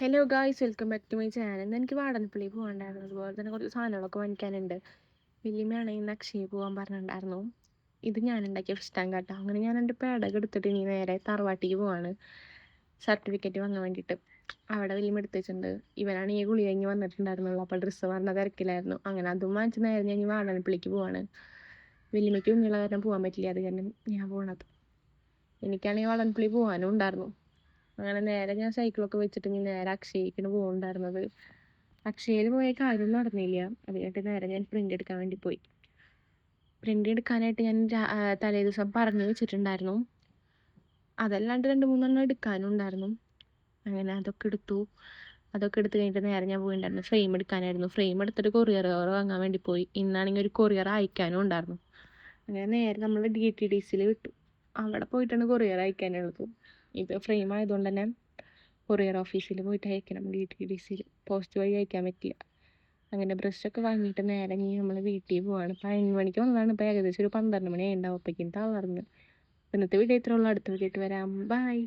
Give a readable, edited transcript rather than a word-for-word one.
Hello guys, welcome back to my channel. ഇന്ന് എനിക്ക് വാടനപ്പള്ളി പോകണ്ടായിരുന്നു. അതുപോലെ തന്നെ കുറച്ച് സാധനങ്ങളൊക്കെ വാങ്ങിക്കാനുണ്ട്. വലിയമ്മയാണെങ്കിൽ ഇന്ന് അക്ഷയ പോകാൻ പറഞ്ഞിട്ടുണ്ടായിരുന്നു. ഇത് ഞാൻ ഉണ്ടാക്കിയ ഫസ്റ്റ് കേട്ടോ. അങ്ങനെ ഞാൻ എൻ്റെ പേടകം എടുത്തിട്ട് ഇനി നേരെ തറവാട്ടിക്ക് പോവാണ് സർട്ടിഫിക്കറ്റ് വാങ്ങാൻ വേണ്ടിയിട്ട്. അവിടെ വലിയ എടുത്ത് വെച്ചിട്ടുണ്ട്. ഇവനാണ് ഈ ഗുളി കഴിഞ്ഞ് വന്നിട്ടുണ്ടായിരുന്നുള്ളൂ. അപ്പോൾ ഡ്രസ്സ് പറഞ്ഞ തിരക്കിലായിരുന്നു. അങ്ങനെ അതും വാങ്ങിച്ച് നേരെ ഞാൻ വാടനപ്പള്ളിക്ക് പോവാണ്. വലിയമ്മയ്ക്ക് കുഞ്ഞുള്ള കാരണം പോകാൻ പറ്റില്ല. അത് കാരണം ഞാൻ പോകണത്. എനിക്കാണെങ്കിൽ വാടനപ്പള്ളി പോകാനും ഉണ്ടായിരുന്നു. അങ്ങനെ നേരെ ഞാൻ സൈക്കിളൊക്കെ വെച്ചിട്ട് ഇനി നേരെ അക്ഷയക്കാണ് പോകുന്നുണ്ടായിരുന്നത്. അക്ഷയയിൽ പോയ കാര്യം നടന്നില്ല. അത് കഴിഞ്ഞിട്ട് നേരെ ഞാൻ പ്രിൻ്റ് എടുക്കാൻ വേണ്ടി പോയി. പ്രിൻ്റ് എടുക്കാനായിട്ട് ഞാൻ തലേ ദിവസം പറഞ്ഞു വെച്ചിട്ടുണ്ടായിരുന്നു. അതല്ലാണ്ട് 2-3 എടുക്കാനും ഉണ്ടായിരുന്നു. അങ്ങനെ അതൊക്കെ എടുത്തു. അതൊക്കെ എടുത്ത് കഴിഞ്ഞിട്ട് നേരെ ഞാൻ പോയിട്ടുണ്ടായിരുന്നു ഫ്രെയിം എടുക്കാനായിരുന്നു. ഫ്രെയിം എടുത്തിട്ട് കൊറിയർ വാങ്ങാൻ വേണ്ടി പോയി. ഇന്നാണെങ്കിൽ ഒരു കൊറിയർ അയക്കാനും ഉണ്ടായിരുന്നു. അങ്ങനെ നേരെ നമ്മൾ DTDCയിൽ വിട്ടു. അവിടെ പോയിട്ടാണ് കൊറിയർ അയക്കാനുള്ളത്. ഇത് ഫ്രെയിം ആയതുകൊണ്ട് തന്നെ കൊറിയർ ഓഫീസിൽ പോയിട്ട് അയക്കണം. DTDCയിൽ പോസ്റ്റ് വഴി അയക്കാൻ പറ്റില്ല. അങ്ങനെ ബ്രഷൊക്കെ വാങ്ങിയിട്ട് നേരെ നമ്മൾ വീട്ടിൽ പോവാണ്. 11 മണിക്ക് വന്നതാണ്. ഇപ്പോൾ ഏകദേശം ഒരു 12 മണി ഉണ്ടാവും. അപ്പോഴേക്കും തളർന്ന്. ഇന്നത്തെ വീഡിയോ ഇത്രയുള്ള. അടുത്ത വീഡിയോ ആയിട്ട് വരാം. ബൈ.